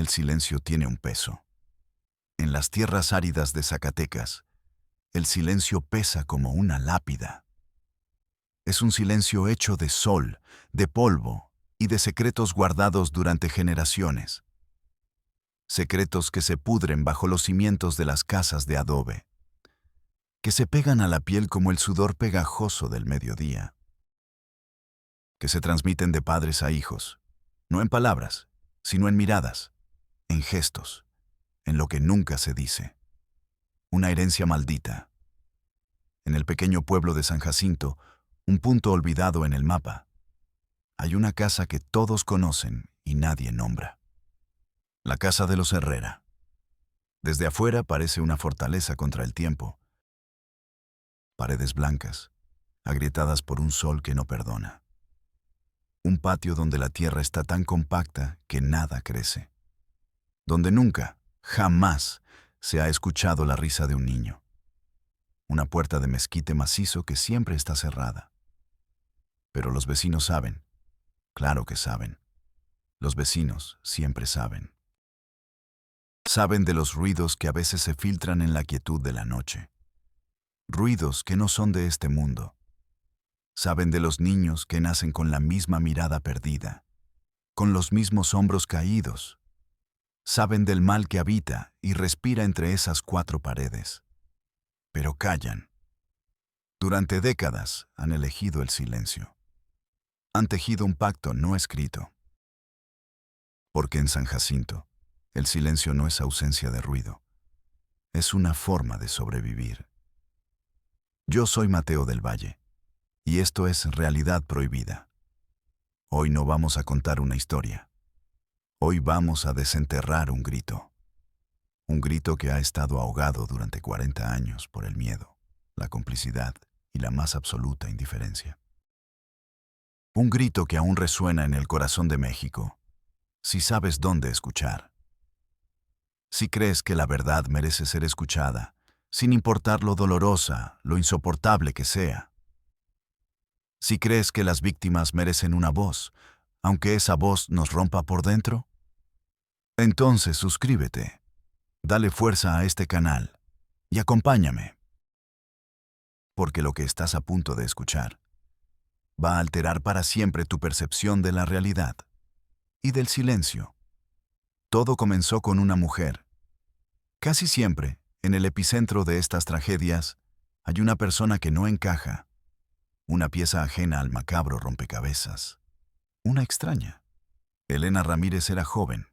el silencio tiene un peso. En las tierras áridas de Zacatecas, el silencio pesa como una lápida. Es un silencio hecho de sol, de polvo y de secretos guardados durante generaciones. Secretos que se pudren bajo los cimientos de las casas de adobe, que se pegan a la piel como el sudor pegajoso del mediodía, que se transmiten de padres a hijos, no en palabras, sino en miradas, en gestos, en lo que nunca se dice. Una herencia maldita. En el pequeño pueblo de San Jacinto, un punto olvidado en el mapa, hay una casa que todos conocen y nadie nombra. La casa de los Herrera. Desde afuera parece una fortaleza contra el tiempo. Paredes blancas, agrietadas por un sol que no perdona. Un patio donde la tierra está tan compacta que nada crece. Donde nunca, jamás, se ha escuchado la risa de un niño. Una puerta de mezquite macizo que siempre está cerrada. Pero los vecinos saben. Claro que saben. Los vecinos siempre saben. Saben de los ruidos que a veces se filtran en la quietud de la noche. Ruidos que no son de este mundo. Saben de los niños que nacen con la misma mirada perdida, con los mismos hombros caídos. Saben del mal que habita y respira entre esas cuatro paredes. Pero callan. Durante décadas han elegido el silencio. Han tejido un pacto no escrito. Porque en San Jacinto, el silencio no es ausencia de ruido. Es una forma de sobrevivir. Yo soy Mateo del Valle, y esto es Realidad Prohibida. Hoy no vamos a contar una historia. Hoy vamos a desenterrar un grito. Un grito que ha estado ahogado durante 40 años por el miedo, la complicidad y la más absoluta indiferencia. Un grito que aún resuena en el corazón de México, si sabes dónde escuchar. Si crees que la verdad merece ser escuchada, sin importar lo dolorosa, lo insoportable que sea. Si crees que las víctimas merecen una voz, aunque esa voz nos rompa por dentro, entonces suscríbete, dale fuerza a este canal y acompáñame. Porque lo que estás a punto de escuchar va a alterar para siempre tu percepción de la realidad y del silencio. Todo comenzó con una mujer. Casi siempre, en el epicentro de estas tragedias, hay una persona que no encaja, una pieza ajena al macabro rompecabezas, una extraña. Elena Ramírez era joven,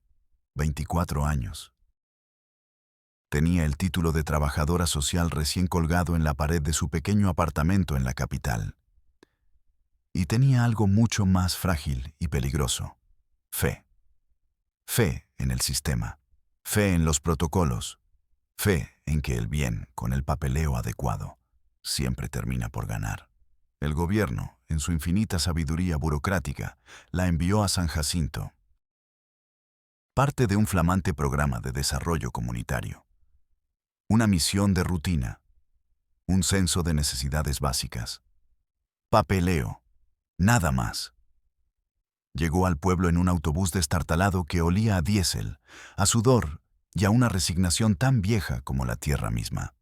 24 años. Tenía el título de trabajadora social recién colgado en la pared de su pequeño apartamento en la capital. Y tenía algo mucho más frágil y peligroso: fe. Fe en el sistema, fe en los protocolos, fe en que el bien, con el papeleo adecuado, siempre termina por ganar. El gobierno, en su infinita sabiduría burocrática, la envió a San Jacinto. Parte de un flamante programa de desarrollo comunitario. Una misión de rutina. Un censo de necesidades básicas. Papeleo. Nada más. Llegó al pueblo en un autobús destartalado que olía a diésel, a sudor y a una resignación tan vieja como la tierra misma.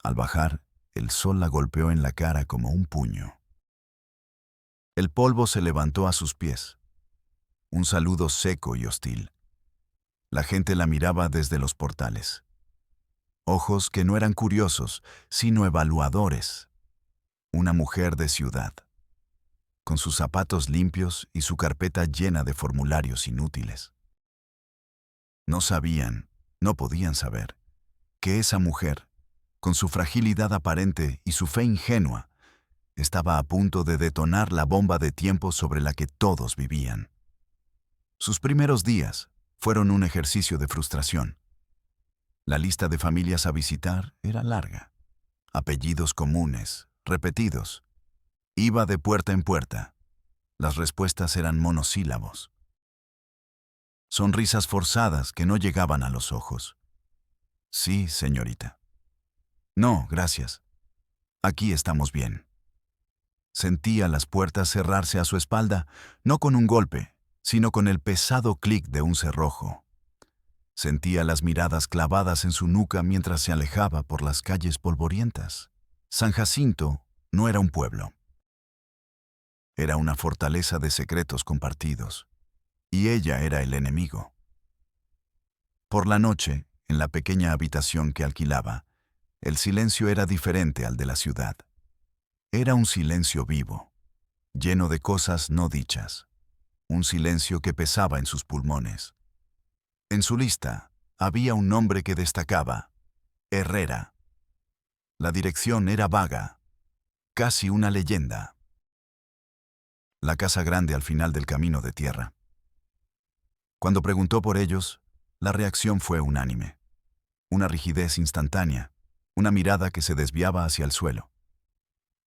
Al bajar, el sol la golpeó en la cara como un puño. El polvo se levantó a sus pies. Un saludo seco y hostil. La gente la miraba desde los portales. Ojos que no eran curiosos, sino evaluadores. Una mujer de ciudad, con sus zapatos limpios y su carpeta llena de formularios inútiles. No sabían, no podían saber, que esa mujer, con su fragilidad aparente y su fe ingenua, estaba a punto de detonar la bomba de tiempo sobre la que todos vivían. Sus primeros días fueron un ejercicio de frustración. La lista de familias a visitar era larga. Apellidos comunes, repetidos. Iba de puerta en puerta. Las respuestas eran monosílabos. Sonrisas forzadas que no llegaban a los ojos. Sí, señorita. No, gracias. Aquí estamos bien. Sentía las puertas cerrarse a su espalda, no con un golpe, sino con el pesado clic de un cerrojo. Sentía las miradas clavadas en su nuca mientras se alejaba por las calles polvorientas. San Jacinto no era un pueblo. Era una fortaleza de secretos compartidos, y ella era el enemigo. Por la noche, en la pequeña habitación que alquilaba, el silencio era diferente al de la ciudad. Era un silencio vivo, lleno de cosas no dichas, un silencio que pesaba en sus pulmones. En su lista había un nombre que destacaba: Herrera. La dirección era vaga, casi una leyenda. La casa grande al final del camino de tierra. Cuando preguntó por ellos, la reacción fue unánime. Una rigidez instantánea, una mirada que se desviaba hacia el suelo.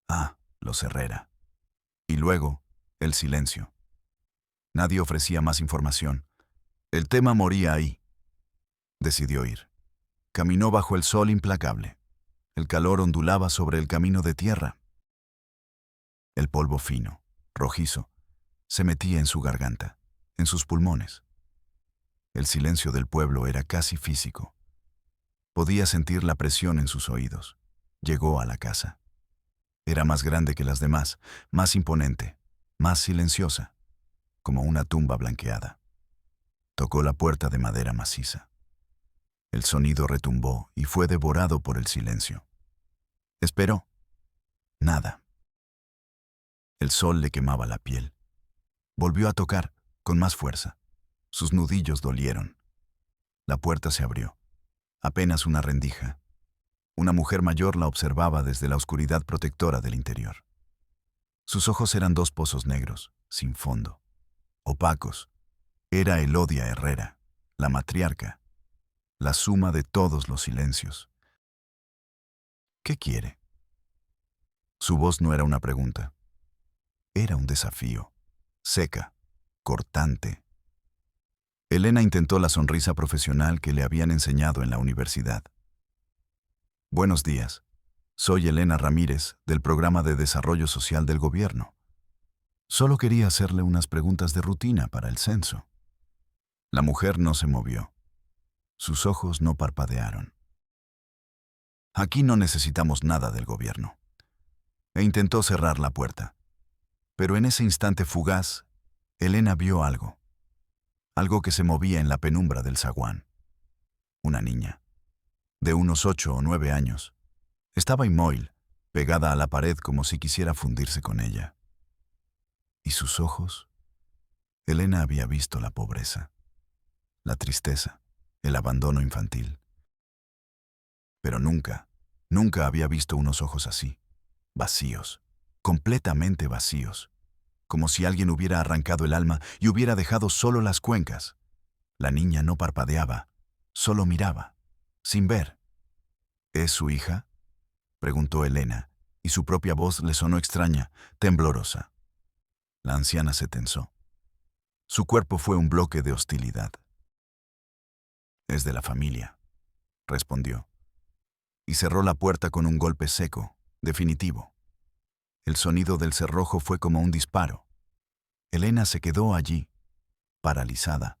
Ah, los Herrera. Y luego, el silencio. Nadie ofrecía más información. El tema moría ahí. Decidió ir. Caminó bajo el sol implacable. El calor ondulaba sobre el camino de tierra. El polvo fino, rojizo, se metía en su garganta, en sus pulmones. El silencio del pueblo era casi físico. Podía sentir la presión en sus oídos. Llegó a la casa. Era más grande que las demás, más imponente, más silenciosa, como una tumba blanqueada. Tocó la puerta de madera maciza. El sonido retumbó y fue devorado por el silencio. Esperó. Nada. El sol le quemaba la piel. Volvió a tocar, con más fuerza. Sus nudillos dolieron. La puerta se abrió. Apenas una rendija. Una mujer mayor la observaba desde la oscuridad protectora del interior. Sus ojos eran dos pozos negros, sin fondo, opacos. Era Elodia Herrera, la matriarca, la suma de todos los silencios. ¿Qué quiere? Su voz no era una pregunta. Era un desafío, seca, cortante. Elena intentó la sonrisa profesional que le habían enseñado en la universidad. Buenos días. Soy Elena Ramírez, del Programa de Desarrollo Social del Gobierno. Solo quería hacerle unas preguntas de rutina para el censo. La mujer no se movió. Sus ojos no parpadearon. Aquí no necesitamos nada del gobierno. E intentó cerrar la puerta. Pero en ese instante fugaz, Elena vio algo. Algo que se movía en la penumbra del zaguán. Una niña, de unos 8 o 9 años. Estaba inmóvil, pegada a la pared como si quisiera fundirse con ella. ¿Y sus ojos? Elena había visto la pobreza, la tristeza, el abandono infantil. Pero nunca, nunca había visto unos ojos así, vacíos, completamente vacíos, como si alguien hubiera arrancado el alma y hubiera dejado solo las cuencas. La niña no parpadeaba, solo miraba, sin ver. ¿Es su hija?, preguntó Elena, y su propia voz le sonó extraña, temblorosa. La anciana se tensó. Su cuerpo fue un bloque de hostilidad. Es de la familia, respondió, y cerró la puerta con un golpe seco, definitivo. El sonido del cerrojo fue como un disparo. Elena se quedó allí, paralizada.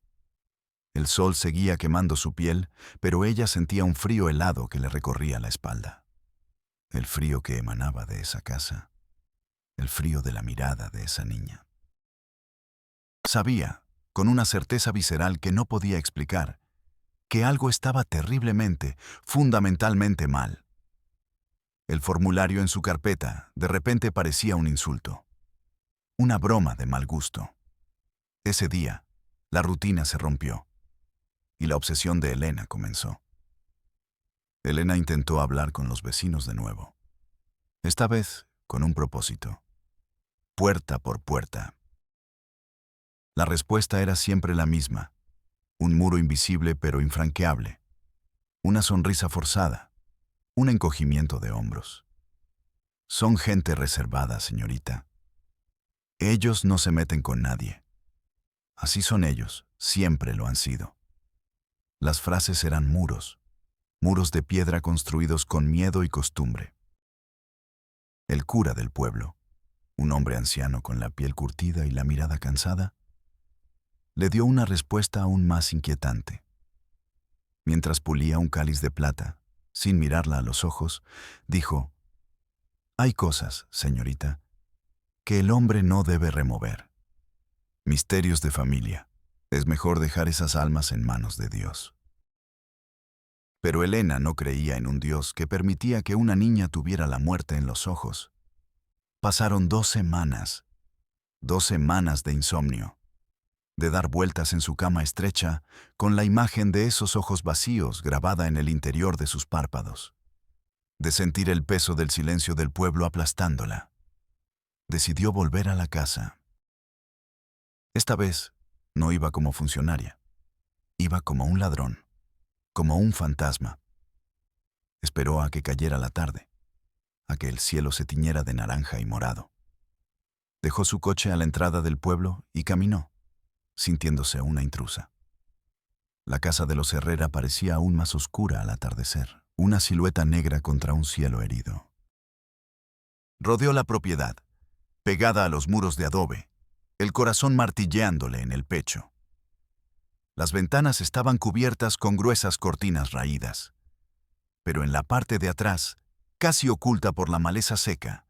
El sol seguía quemando su piel, pero ella sentía un frío helado que le recorría la espalda. El frío que emanaba de esa casa, el frío de la mirada de esa niña. Sabía, con una certeza visceral que no podía explicar, que algo estaba terriblemente, fundamentalmente mal. El formulario en su carpeta de repente parecía un insulto, una broma de mal gusto. Ese día, la rutina se rompió, y la obsesión de Elena comenzó. Elena intentó hablar con los vecinos de nuevo, esta vez con un propósito, puerta por puerta. La respuesta era siempre la misma, un muro invisible pero infranqueable, una sonrisa forzada, un encogimiento de hombros. Son gente reservada, señorita. Ellos no se meten con nadie. Así son ellos, siempre lo han sido. Las frases eran muros, muros de piedra construidos con miedo y costumbre. El cura del pueblo, un hombre anciano con la piel curtida y la mirada cansada, le dio una respuesta aún más inquietante. Mientras pulía un cáliz de plata, sin mirarla a los ojos, dijo: «Hay cosas, señorita, que el hombre no debe remover. Misterios de familia. Es mejor dejar esas almas en manos de Dios». Pero Elena no creía en un Dios que permitía que una niña tuviera la muerte en los ojos. Pasaron 2 semanas de insomnio, de dar vueltas en su cama estrecha, con la imagen de esos ojos vacíos grabada en el interior de sus párpados, de sentir el peso del silencio del pueblo aplastándola. Decidió volver a la casa. Esta vez no iba como funcionaria, iba como un ladrón, como un fantasma. Esperó a que cayera la tarde, a que el cielo se tiñera de naranja y morado. Dejó su coche a la entrada del pueblo y caminó, sintiéndose una intrusa. La casa de los Herrera parecía aún más oscura al atardecer, una silueta negra contra un cielo herido. Rodeó la propiedad, pegada a los muros de adobe, el corazón martilleándole en el pecho. Las ventanas estaban cubiertas con gruesas cortinas raídas, pero en la parte de atrás, casi oculta por la maleza seca,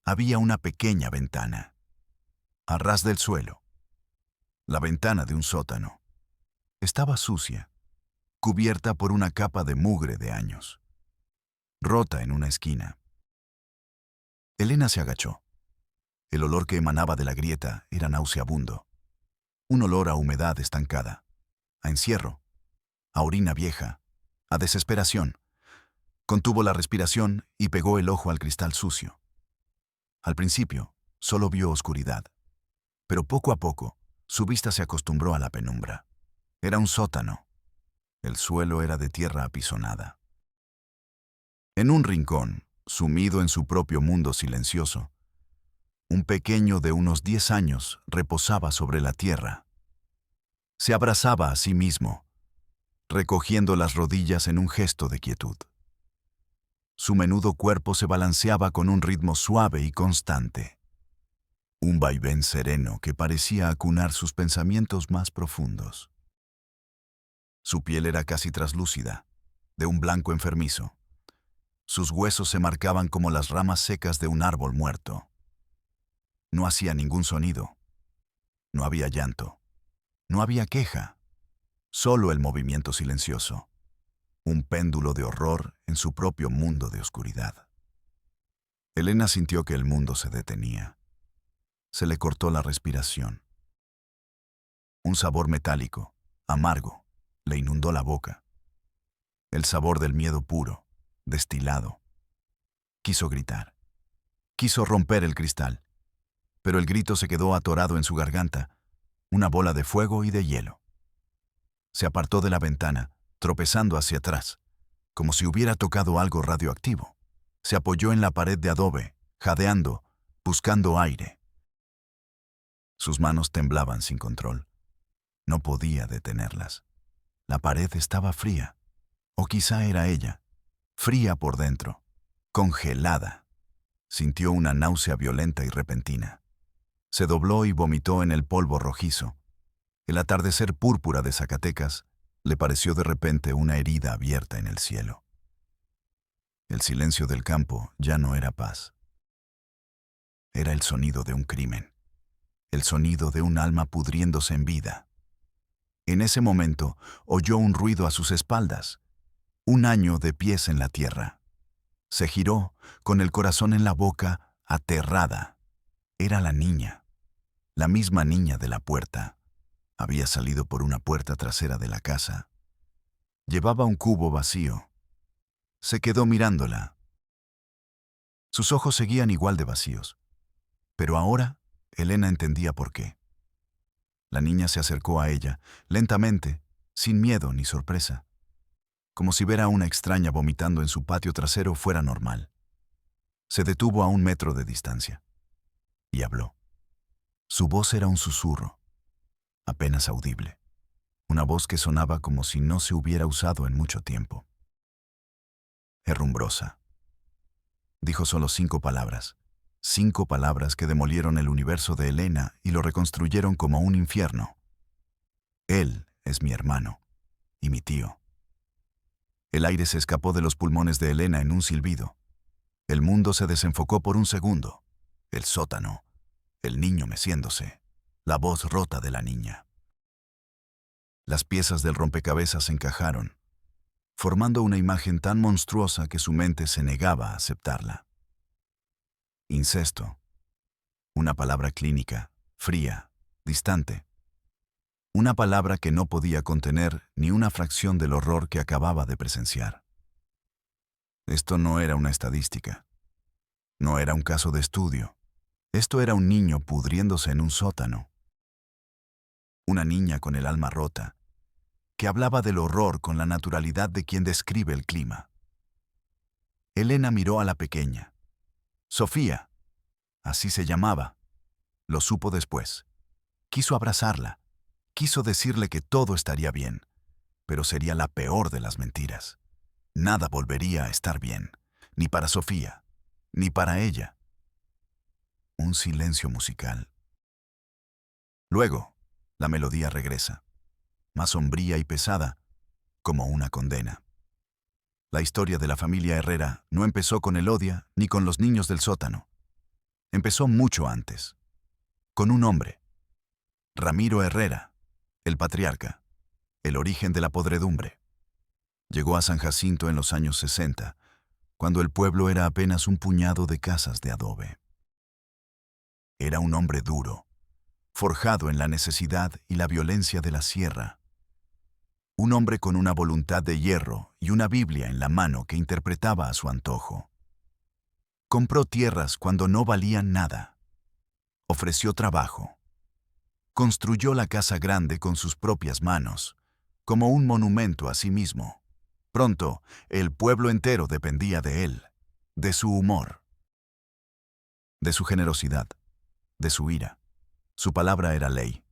había una pequeña ventana, a ras del suelo. La ventana de un sótano. Estaba sucia, cubierta por una capa de mugre de años, rota en una esquina. Elena se agachó. El olor que emanaba de la grieta era nauseabundo, un olor a humedad estancada, a encierro, a orina vieja, a desesperación. Contuvo la respiración y pegó el ojo al cristal sucio. Al principio, solo vio oscuridad, pero poco a poco, su vista se acostumbró a la penumbra. Era un sótano. El suelo era de tierra apisonada. En un rincón, sumido en su propio mundo silencioso, un pequeño de unos 10 años reposaba sobre la tierra. Se abrazaba a sí mismo, recogiendo las rodillas en un gesto de quietud. Su menudo cuerpo se balanceaba con un ritmo suave y constante, un vaivén sereno que parecía acunar sus pensamientos más profundos. Su piel era casi traslúcida, de un blanco enfermizo. Sus huesos se marcaban como las ramas secas de un árbol muerto. No hacía ningún sonido. No había llanto. No había queja. Solo el movimiento silencioso. Un péndulo de horror en su propio mundo de oscuridad. Elena sintió que el mundo se detenía. Se le cortó la respiración. Un sabor metálico, amargo, le inundó la boca. El sabor del miedo puro, destilado. Quiso gritar. Quiso romper el cristal, pero el grito se quedó atorado en su garganta, una bola de fuego y de hielo. Se apartó de la ventana, tropezando hacia atrás, como si hubiera tocado algo radioactivo. Se apoyó en la pared de adobe, jadeando, buscando aire. Sus manos temblaban sin control. No podía detenerlas. La pared estaba fría, o quizá era ella, fría por dentro, congelada. Sintió una náusea violenta y repentina. Se dobló y vomitó en el polvo rojizo. El atardecer púrpura de Zacatecas le pareció de repente una herida abierta en el cielo. El silencio del campo ya no era paz. Era el sonido de un crimen, el sonido de un alma pudriéndose en vida. En ese momento oyó un ruido a sus espaldas, un año de pies en la tierra. Se giró, con el corazón en la boca, aterrada. Era la niña, la misma niña de la puerta. Había salido por una puerta trasera de la casa. Llevaba un cubo vacío. Se quedó mirándola. Sus ojos seguían igual de vacíos. Pero ahora, Elena entendía por qué. La niña se acercó a ella, lentamente, sin miedo ni sorpresa, como si ver a una extraña vomitando en su patio trasero fuera normal. Se detuvo a 1 metro de distancia y habló. Su voz era un susurro, apenas audible, una voz que sonaba como si no se hubiera usado en mucho tiempo. Herrumbrosa. Dijo solo 5 palabras. 5 palabras que demolieron el universo de Elena y lo reconstruyeron como un infierno. Él es mi hermano y mi tío. El aire se escapó de los pulmones de Elena en un silbido. El mundo se desenfocó por un segundo. El sótano, el niño meciéndose, la voz rota de la niña. Las piezas del rompecabezas se encajaron, formando una imagen tan monstruosa que su mente se negaba a aceptarla. Incesto. Una palabra clínica, fría, distante. Una palabra que no podía contener ni una fracción del horror que acababa de presenciar. Esto no era una estadística. No era un caso de estudio. Esto era un niño pudriéndose en un sótano. Una niña con el alma rota, que hablaba del horror con la naturalidad de quien describe el clima. Elena miró a la pequeña. Sofía, así se llamaba. Lo supo después. Quiso abrazarla. Quiso decirle que todo estaría bien, pero sería la peor de las mentiras. Nada volvería a estar bien, ni para Sofía, ni para ella. Un silencio musical. Luego, la melodía regresa, más sombría y pesada, como una condena. La historia de la familia Herrera no empezó con Elodia ni con los niños del sótano. Empezó mucho antes, con un hombre, Ramiro Herrera, el patriarca, el origen de la podredumbre. Llegó a San Jacinto en los años 60, cuando el pueblo era apenas un puñado de casas de adobe. Era un hombre duro, forjado en la necesidad y la violencia de la sierra. Un hombre con una voluntad de hierro y una Biblia en la mano que interpretaba a su antojo. Compró tierras cuando no valían nada. Ofreció trabajo. Construyó la casa grande con sus propias manos, como un monumento a sí mismo. Pronto, el pueblo entero dependía de él, de su humor, de su generosidad, de su ira. Su palabra era ley,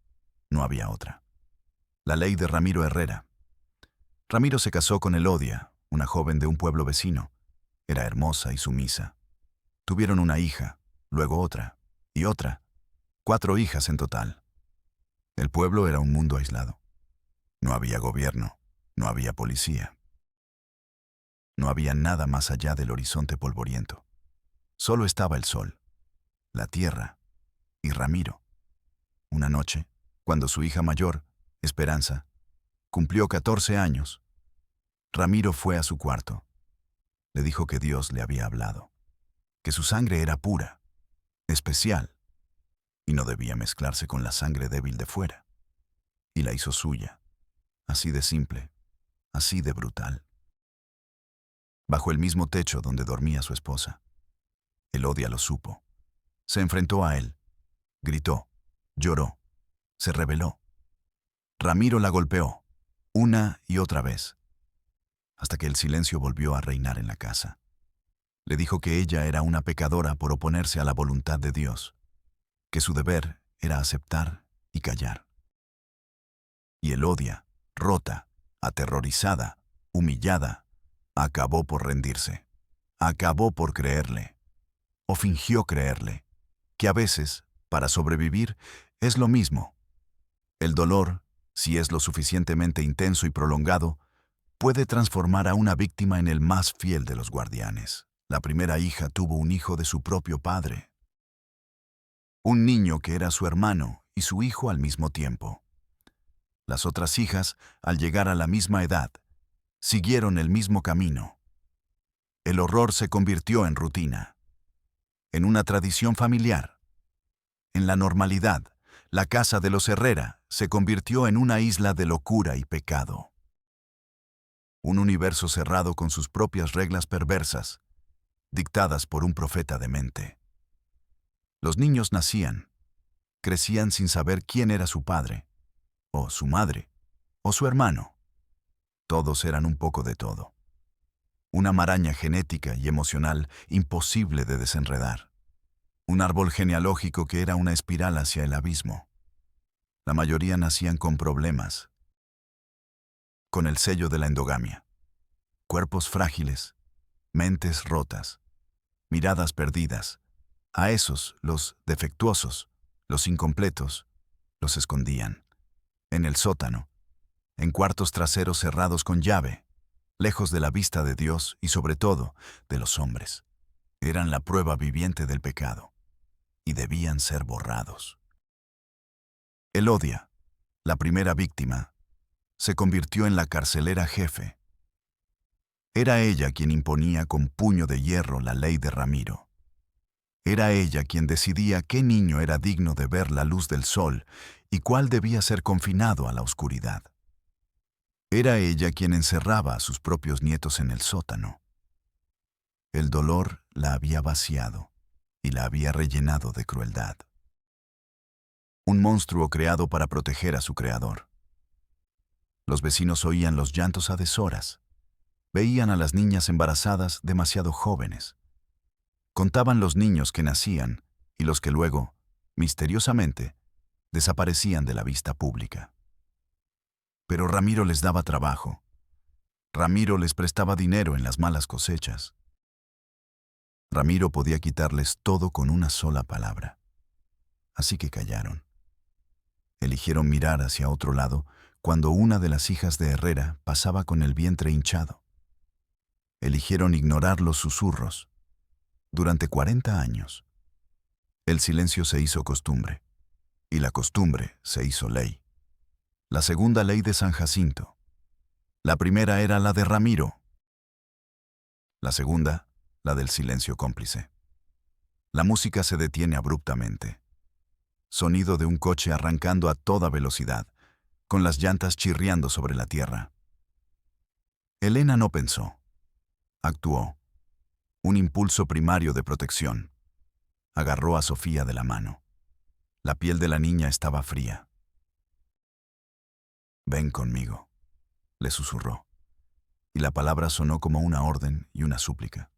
no había otra. La ley de Ramiro Herrera. Ramiro se casó con Elodia, una joven de un pueblo vecino. Era hermosa y sumisa. Tuvieron una hija, luego otra, y otra. 4 hijas en total. El pueblo era un mundo aislado. No había gobierno, no había policía. No había nada más allá del horizonte polvoriento. Solo estaba el sol, la tierra y Ramiro. Una noche, cuando su hija mayor, Esperanza, cumplió 14 años, Ramiro fue a su cuarto. Le dijo que Dios le había hablado, que su sangre era pura, especial, y no debía mezclarse con la sangre débil de fuera. Y la hizo suya, así de simple, así de brutal. Bajo el mismo techo donde dormía su esposa. Elodia lo supo. Se enfrentó a él. Gritó. Lloró. Se rebeló. Ramiro la golpeó, una y otra vez, hasta que el silencio volvió a reinar en la casa. Le dijo que ella era una pecadora por oponerse a la voluntad de Dios, que su deber era aceptar y callar. Y Elodia, rota, aterrorizada, humillada, acabó por rendirse. Acabó por creerle, o fingió creerle, que a veces, para sobrevivir, es lo mismo. El dolor, si es lo suficientemente intenso y prolongado, puede transformar a una víctima en el más fiel de los guardianes. La primera hija tuvo un hijo de su propio padre. Un niño que era su hermano y su hijo al mismo tiempo. Las otras hijas, al llegar a la misma edad, siguieron el mismo camino. El horror se convirtió en rutina, en una tradición familiar. En la normalidad, la casa de los Herrera se convirtió en una isla de locura y pecado. Un universo cerrado con sus propias reglas perversas, dictadas por un profeta demente. Los niños nacían, crecían sin saber quién era su padre, o su madre, o su hermano. Todos eran un poco de todo. Una maraña genética y emocional imposible de desenredar. Un árbol genealógico que era una espiral hacia el abismo. La mayoría nacían con problemas, con el sello de la endogamia. Cuerpos frágiles, mentes rotas, miradas perdidas. A esos, los defectuosos, los incompletos, los escondían. en el sótano, en cuartos traseros cerrados con llave, lejos de la vista de Dios y sobre todo de los hombres. Eran la prueba viviente del pecado y debían ser borrados. Elodia, la primera víctima, se convirtió en la carcelera jefe. Era ella quien imponía con puño de hierro la ley de Ramiro. Era ella quien decidía qué niño era digno de ver la luz del sol y cuál debía ser confinado a la oscuridad. Era ella quien encerraba a sus propios nietos en el sótano. El dolor la había vaciado y la había rellenado de crueldad. Un monstruo creado para proteger a su creador. Los vecinos oían los llantos a deshoras. Veían a las niñas embarazadas demasiado jóvenes. Contaban los niños que nacían y los que luego, misteriosamente, desaparecían de la vista pública. Pero Ramiro les daba trabajo. Ramiro les prestaba dinero en las malas cosechas. Ramiro podía quitarles todo con una sola palabra. Así que callaron. Eligieron mirar hacia otro lado cuando una de las hijas de Herrera pasaba con el vientre hinchado. Eligieron ignorar los susurros. Durante 40 años, el silencio se hizo costumbre, y la costumbre se hizo ley. La segunda ley de San Jacinto. La primera era la de Ramiro. La segunda, la del silencio cómplice. La música se detiene abruptamente. Sonido de un coche arrancando a toda velocidad, con las llantas chirriando sobre la tierra. Elena no pensó. Actuó. Un impulso primario de protección. Agarró a Sofía de la mano. La piel de la niña estaba fría. «Ven conmigo», le susurró, y la palabra sonó como una orden y una súplica.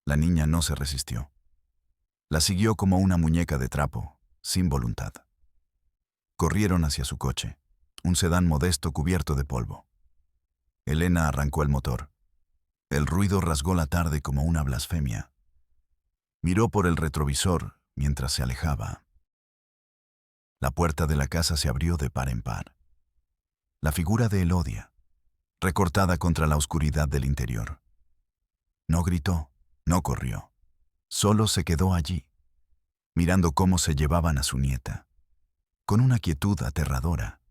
La niña no se resistió. La siguió como una muñeca de trapo, sin voluntad. Corrieron hacia su coche, un sedán modesto cubierto de polvo. Elena arrancó el motor. El ruido rasgó la tarde como una blasfemia. Miró por el retrovisor mientras se alejaba. La puerta de la casa se abrió de par en par. La figura de Elodia, recortada contra la oscuridad del interior. No gritó, no corrió. Solo se quedó allí, mirando cómo se llevaban a su nieta, con una quietud aterradora,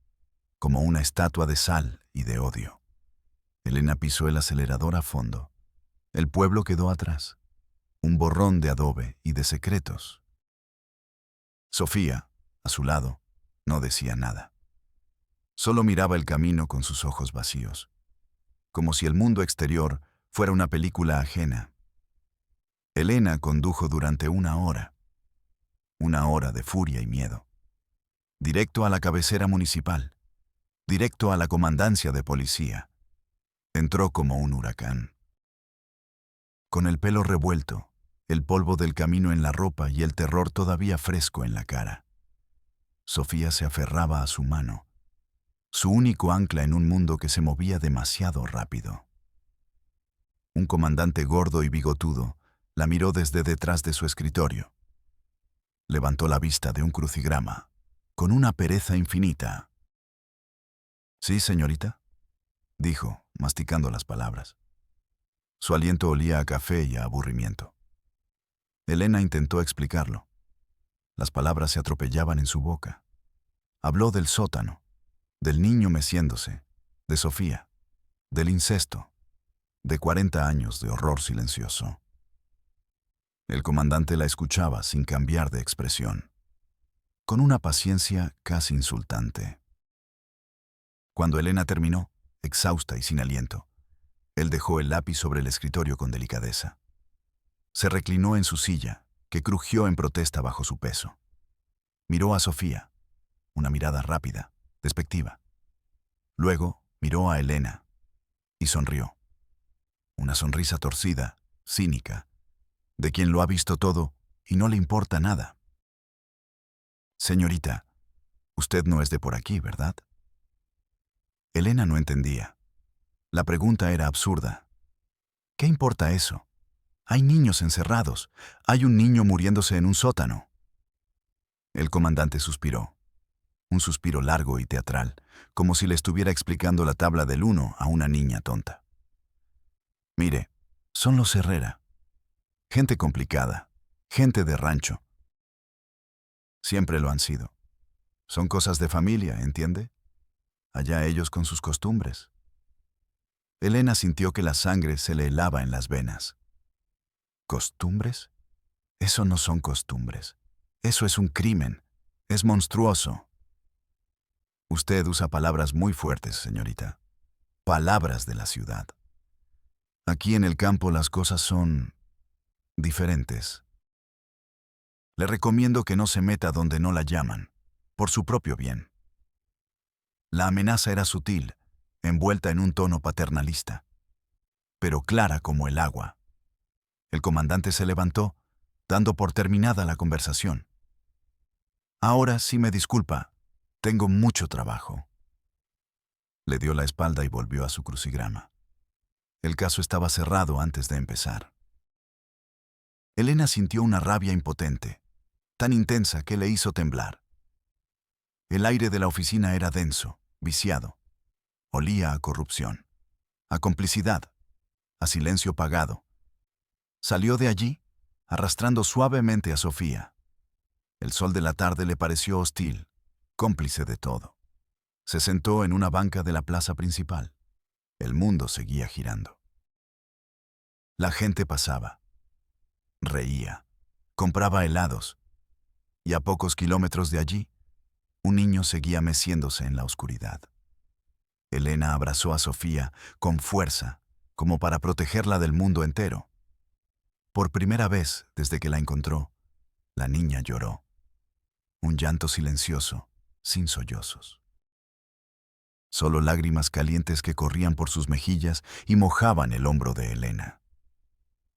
como una estatua de sal y de odio. Elena pisó el acelerador a fondo. El pueblo quedó atrás, un borrón de adobe y de secretos. Sofía, a su lado, no decía nada. Solo miraba el camino con sus ojos vacíos, como si el mundo exterior fuera una película ajena. Elena condujo durante una hora de furia y miedo. Directo a la cabecera municipal, directo a la comandancia de policía. Entró como un huracán. Con el pelo revuelto, el polvo del camino en la ropa y el terror todavía fresco en la cara. Sofía se aferraba a su mano, su único ancla en un mundo que se movía demasiado rápido. Un comandante gordo y bigotudo la miró desde detrás de su escritorio. Levantó la vista de un crucigrama, con una pereza infinita. «¿Sí, señorita?», dijo, masticando las palabras. Su aliento olía a café y a aburrimiento. Elena intentó explicarlo. Las palabras se atropellaban en su boca. Habló del sótano, del niño meciéndose, de Sofía, del incesto, de 40 años de horror silencioso. El comandante la escuchaba sin cambiar de expresión, con una paciencia casi insultante. Cuando Elena terminó, exhausta y sin aliento, él dejó el lápiz sobre el escritorio con delicadeza. Se reclinó en su silla, que crujió en protesta bajo su peso. Miró a Sofía, una mirada rápida, despectiva. Luego miró a Elena y sonrió. Una sonrisa torcida, cínica, de quien lo ha visto todo y no le importa nada. «Señorita, usted no es de por aquí, ¿verdad?». Elena no entendía. La pregunta era absurda. ¿Qué importa eso? Hay niños encerrados. Hay un niño muriéndose en un sótano. El comandante suspiró. Un suspiro largo y teatral, como si le estuviera explicando la tabla del 1 a una niña tonta. Mire, son los Herrera. Gente complicada, gente de rancho. Siempre lo han sido. Son cosas de familia, ¿entiende? Allá ellos con sus costumbres. Elena sintió que la sangre se le helaba en las venas. ¿Costumbres? Eso no son costumbres. Eso es un crimen. Es monstruoso. Usted usa palabras muy fuertes, señorita. Palabras de la ciudad. Aquí en el campo las cosas son diferentes. Le recomiendo que no se meta donde no la llaman, por su propio bien. La amenaza era sutil, envuelta en un tono paternalista, pero clara como el agua. El comandante se levantó, dando por terminada la conversación. Ahora sí me disculpa, tengo mucho trabajo. Le dio la espalda y volvió a su crucigrama. El caso estaba cerrado antes de empezar. Elena sintió una rabia impotente, tan intensa que le hizo temblar. El aire de la oficina era denso, viciado. Olía a corrupción, a complicidad, a silencio pagado. Salió de allí, arrastrando suavemente a Sofía. El sol de la tarde le pareció hostil, cómplice de todo. Se sentó en una banca de la plaza principal. El mundo seguía girando. La gente pasaba, reía, compraba helados, y a pocos kilómetros de allí, un niño seguía meciéndose en la oscuridad. Elena abrazó a Sofía con fuerza, como para protegerla del mundo entero. Por primera vez desde que la encontró, la niña lloró. Un llanto silencioso, sin sollozos. Solo lágrimas calientes que corrían por sus mejillas y mojaban el hombro de Elena.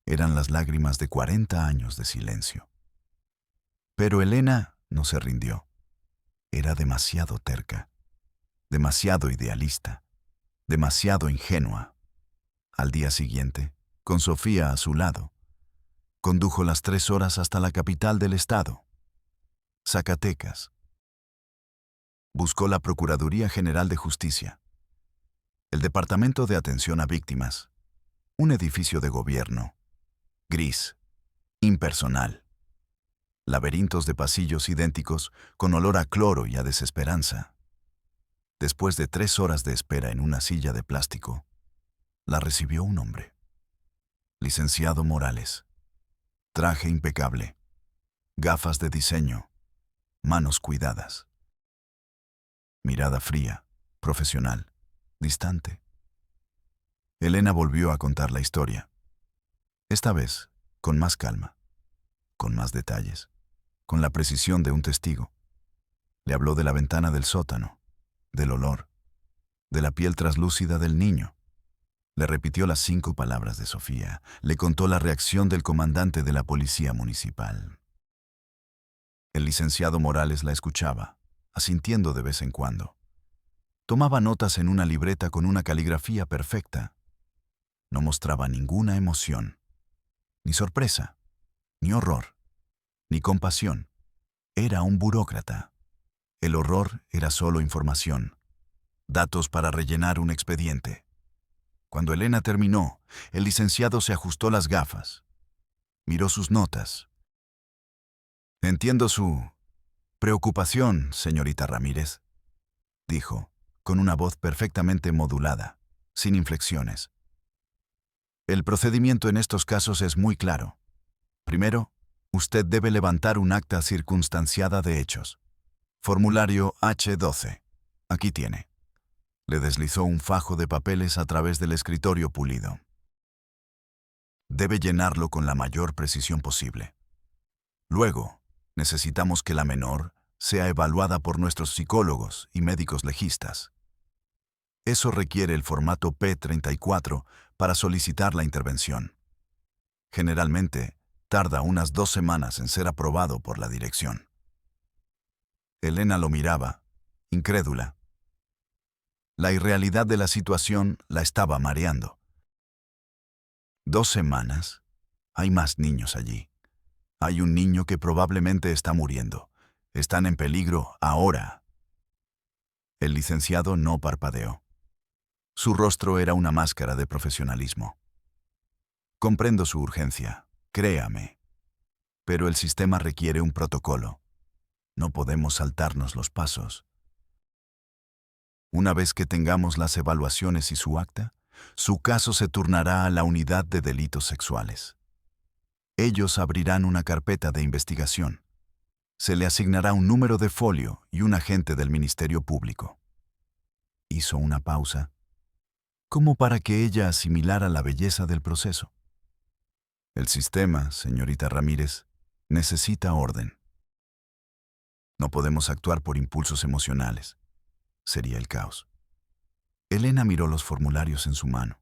Eran las lágrimas de 40 años de silencio. Pero Elena no se rindió. Era demasiado terca, demasiado idealista, demasiado ingenua. Al día siguiente, con Sofía a su lado, condujo las 3 horas hasta la capital del estado, Zacatecas. Buscó la Procuraduría General de Justicia, el Departamento de Atención a Víctimas, un edificio de gobierno, gris, impersonal. Laberintos de pasillos idénticos con olor a cloro y a desesperanza. Después de 3 horas de espera en una silla de plástico, la recibió un hombre. Licenciado Morales. Traje impecable. Gafas de diseño. Manos cuidadas. Mirada fría, profesional, distante. Elena volvió a contar la historia. Esta vez, con más calma, con más detalles, con la precisión de un testigo. Le habló de la ventana del sótano, del olor, de la piel traslúcida del niño. Le repitió las 5 palabras de Sofía. Le contó la reacción del comandante de la policía municipal. El licenciado Morales la escuchaba, asintiendo de vez en cuando. Tomaba notas en una libreta con una caligrafía perfecta. No mostraba ninguna emoción, ni sorpresa, ni horror, ni compasión. Era un burócrata. El horror era solo información, datos para rellenar un expediente. Cuando Elena terminó, el licenciado se ajustó las gafas. Miró sus notas. Entiendo su preocupación, señorita Ramírez, dijo, con una voz perfectamente modulada, sin inflexiones. El procedimiento en estos casos es muy claro. Primero, usted debe levantar un acta circunstanciada de hechos. Formulario H12. Aquí tiene. Le deslizó un fajo de papeles a través del escritorio pulido. Debe llenarlo con la mayor precisión posible. Luego, necesitamos que la menor sea evaluada por nuestros psicólogos y médicos legistas. Eso requiere el formato P34 para solicitar la intervención. Generalmente, tarda unas 2 semanas en ser aprobado por la dirección. Elena lo miraba, incrédula. La irrealidad de la situación la estaba mareando. 2 semanas. Hay más niños allí. Hay un niño que probablemente está muriendo. Están en peligro ahora. El licenciado no parpadeó. Su rostro era una máscara de profesionalismo. Comprendo su urgencia, créame. Pero el sistema requiere un protocolo. No podemos saltarnos los pasos. Una vez que tengamos las evaluaciones y su acta, su caso se turnará a la unidad de delitos sexuales. Ellos abrirán una carpeta de investigación. Se le asignará un número de folio y un agente del Ministerio Público. Hizo una pausa, como para que ella asimilara la belleza del proceso. El sistema, señorita Ramírez, necesita orden. No podemos actuar por impulsos emocionales. Sería el caos. Elena miró los formularios en su mano.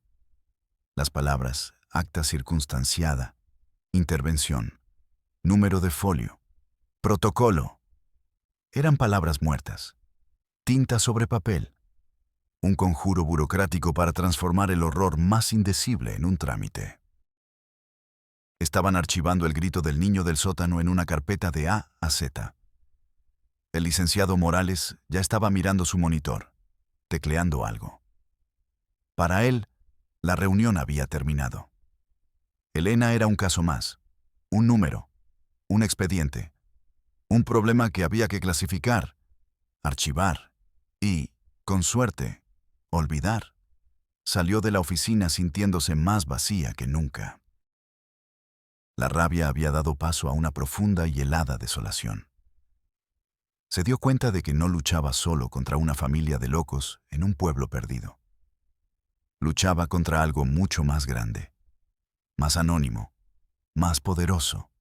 Las palabras acta circunstanciada, intervención, número de folio, protocolo. Eran palabras muertas. Tinta sobre papel. Un conjuro burocrático para transformar el horror más indecible en un trámite. Estaban archivando el grito del niño del sótano en una carpeta de A a Z. El licenciado Morales ya estaba mirando su monitor, tecleando algo. Para él, la reunión había terminado. Elena era un caso más, un número, un expediente, un problema que había que clasificar, archivar y, con suerte, olvidar. Salió de la oficina sintiéndose más vacía que nunca. La rabia había dado paso a una profunda y helada desolación. Se dio cuenta de que no luchaba solo contra una familia de locos en un pueblo perdido. Luchaba contra algo mucho más grande, más anónimo, más poderoso.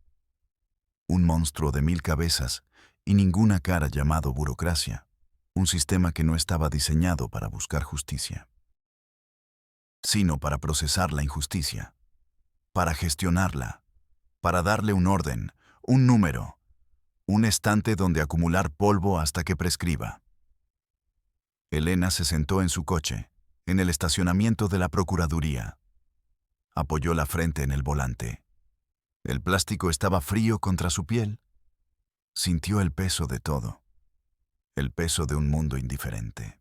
Un monstruo de 1000 cabezas y ninguna cara llamado burocracia, un sistema que no estaba diseñado para buscar justicia, sino para procesar la injusticia, para gestionarla, para darle un orden, un número, un estante donde acumular polvo hasta que prescriba. Elena se sentó en su coche, en el estacionamiento de la Procuraduría. Apoyó la frente en el volante. El plástico estaba frío contra su piel. Sintió el peso de todo. El peso de un mundo indiferente.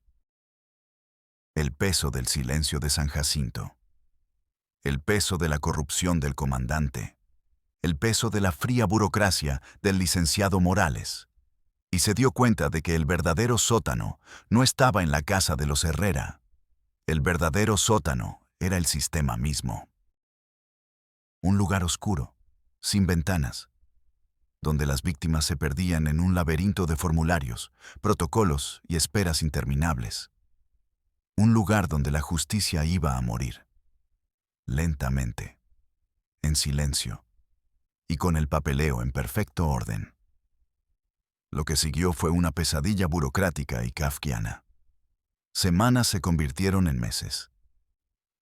El peso del silencio de San Jacinto. El peso de la corrupción del comandante. El peso de la fría burocracia del licenciado Morales. Y se dio cuenta de que el verdadero sótano no estaba en la casa de los Herrera. El verdadero sótano era el sistema mismo. Un lugar oscuro, sin ventanas, donde las víctimas se perdían en un laberinto de formularios, protocolos y esperas interminables. Un lugar donde la justicia iba a morir. Lentamente, en silencio, y con el papeleo en perfecto orden. Lo que siguió fue una pesadilla burocrática y kafkiana. Semanas se convirtieron en meses.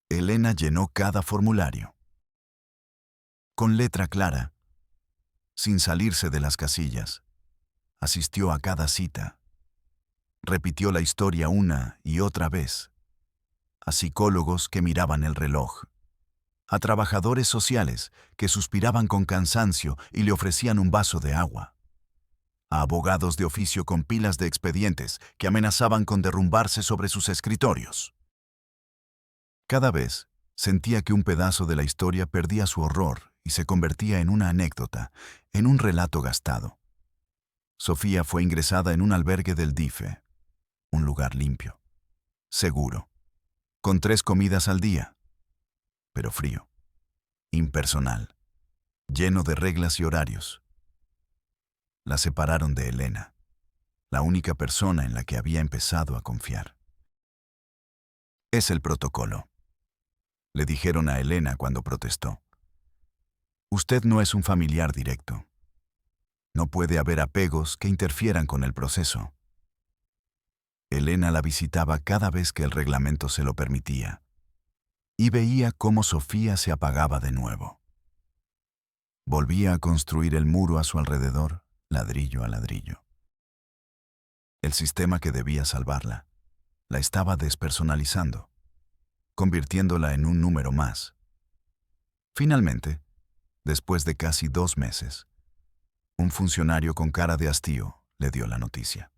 Elena llenó cada formulario. Con letra clara, sin salirse de las casillas, asistió a cada cita. Repitió la historia una y otra vez. A psicólogos que miraban el reloj. A trabajadores sociales que suspiraban con cansancio y le ofrecían un vaso de agua. A abogados de oficio con pilas de expedientes que amenazaban con derrumbarse sobre sus escritorios. Cada vez sentía que un pedazo de la historia perdía su horror y se convertía en una anécdota, en un relato gastado. Sofía fue ingresada en un albergue del DIFE, un lugar limpio, seguro, con 3 comidas al día, pero frío, impersonal, lleno de reglas y horarios. La separaron de Elena, la única persona en la que había empezado a confiar. Es el protocolo, le dijeron a Elena cuando protestó. Usted no es un familiar directo. No puede haber apegos que interfieran con el proceso. Elena la visitaba cada vez que el reglamento se lo permitía, y veía cómo Sofía se apagaba de nuevo. Volvía a construir el muro a su alrededor, ladrillo a ladrillo. El sistema que debía salvarla, la estaba despersonalizando, convirtiéndola en un número más. Finalmente, después de casi 2 meses, un funcionario con cara de hastío le dio la noticia.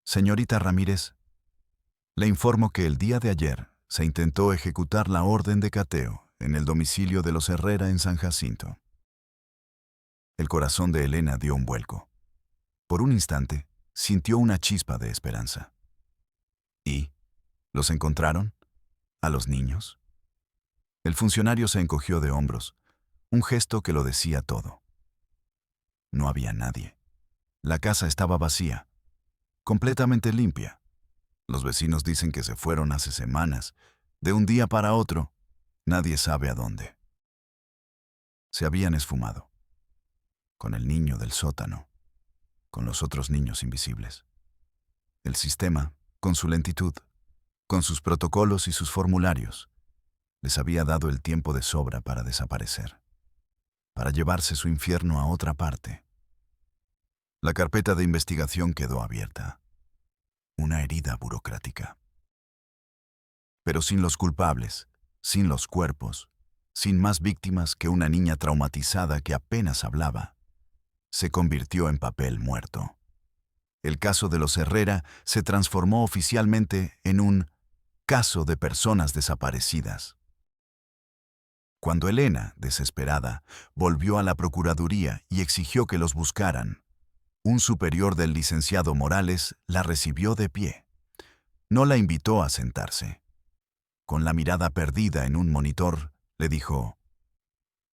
Señorita Ramírez, le informo que el día de ayer se intentó ejecutar la orden de cateo en el domicilio de los Herrera en San Jacinto. El corazón de Elena dio un vuelco. Por un instante, sintió una chispa de esperanza. ¿Y? ¿Los encontraron? ¿A los niños? El funcionario se encogió de hombros, un gesto que lo decía todo. No había nadie. La casa estaba vacía, completamente limpia. Los vecinos dicen que se fueron hace semanas, de un día para otro, nadie sabe a dónde. Se habían esfumado, con el niño del sótano, con los otros niños invisibles. El sistema, con su lentitud, con sus protocolos y sus formularios, les había dado el tiempo de sobra para desaparecer, para llevarse su infierno a otra parte. La carpeta de investigación quedó abierta. Una herida burocrática. Pero sin los culpables, sin los cuerpos, sin más víctimas que una niña traumatizada que apenas hablaba, se convirtió en papel muerto. El caso de los Herrera se transformó oficialmente en un caso de personas desaparecidas. Cuando Elena, desesperada, volvió a la Procuraduría y exigió que los buscaran, un superior del licenciado Morales la recibió de pie. No la invitó a sentarse. Con la mirada perdida en un monitor, le dijo: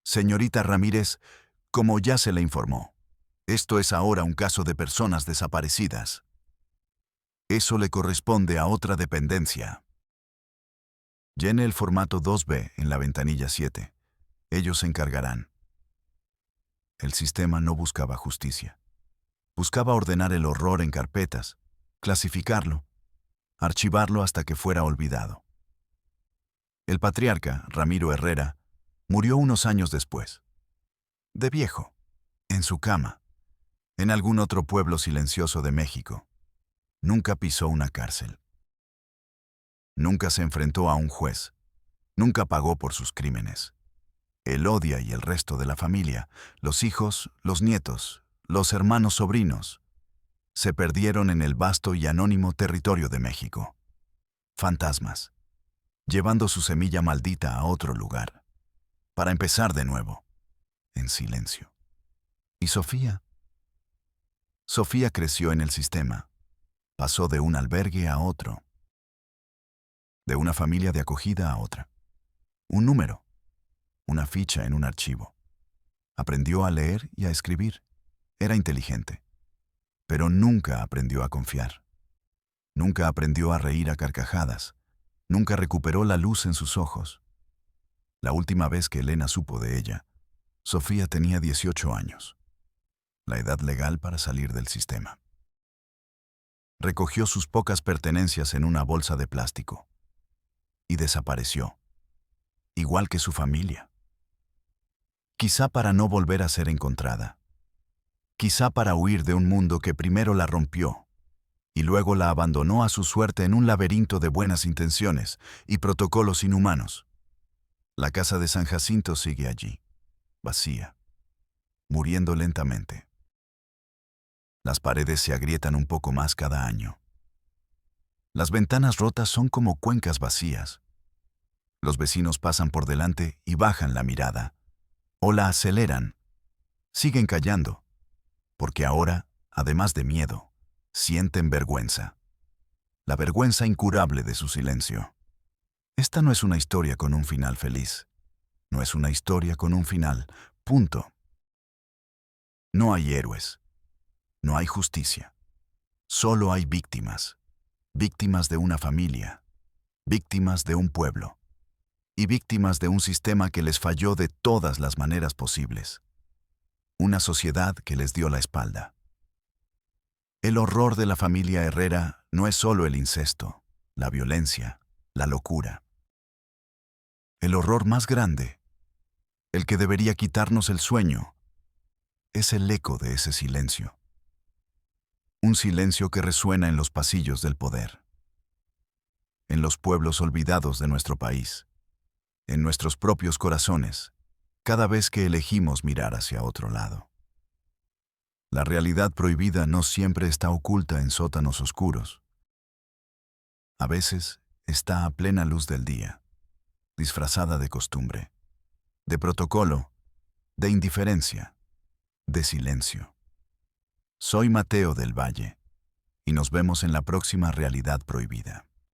«Señorita Ramírez, como ya se le informó, esto es ahora un caso de personas desaparecidas. Eso le corresponde a otra dependencia. Llene el formato 2B en la ventanilla 7. Ellos se encargarán». El sistema no buscaba justicia. Buscaba ordenar el horror en carpetas, clasificarlo, archivarlo hasta que fuera olvidado. El patriarca, Ramiro Herrera, murió unos años después. De viejo, en su cama, en algún otro pueblo silencioso de México. Nunca pisó una cárcel. Nunca se enfrentó a un juez. Nunca pagó por sus crímenes. Elodia y el resto de la familia, los hijos, los nietos, los hermanos sobrinos, se perdieron en el vasto y anónimo territorio de México. Fantasmas, llevando su semilla maldita a otro lugar, para empezar de nuevo, en silencio. ¿Y Sofía? Sofía creció en el sistema, pasó de un albergue a otro, de una familia de acogida a otra. Un número, una ficha en un archivo. Aprendió a leer y a escribir. Era inteligente, pero nunca aprendió a confiar. Nunca aprendió a reír a carcajadas. Nunca recuperó la luz en sus ojos. La última vez que Elena supo de ella, Sofía tenía 18 años, la edad legal para salir del sistema. Recogió sus pocas pertenencias en una bolsa de plástico y desapareció, igual que su familia. Quizá para no volver a ser encontrada. Quizá para huir de un mundo que primero la rompió y luego la abandonó a su suerte en un laberinto de buenas intenciones y protocolos inhumanos. La casa de San Jacinto sigue allí, vacía, muriendo lentamente. Las paredes se agrietan un poco más cada año. Las ventanas rotas son como cuencas vacías. Los vecinos pasan por delante y bajan la mirada, o la aceleran. Siguen callando, porque ahora, además de miedo, sienten vergüenza. La vergüenza incurable de su silencio. Esta no es una historia con un final feliz. No es una historia con un final, punto. No hay héroes. No hay justicia. Solo hay víctimas. Víctimas de una familia. Víctimas de un pueblo. Y víctimas de un sistema que les falló de todas las maneras posibles. Una sociedad que les dio la espalda. El horror de la familia Herrera no es solo el incesto, la violencia, la locura. El horror más grande, el que debería quitarnos el sueño, es el eco de ese silencio. Un silencio que resuena en los pasillos del poder, en los pueblos olvidados de nuestro país, en nuestros propios corazones, cada vez que elegimos mirar hacia otro lado. La realidad prohibida no siempre está oculta en sótanos oscuros. A veces está a plena luz del día, disfrazada de costumbre, de protocolo, de indiferencia, de silencio. Soy Mateo del Valle, y nos vemos en la próxima realidad prohibida.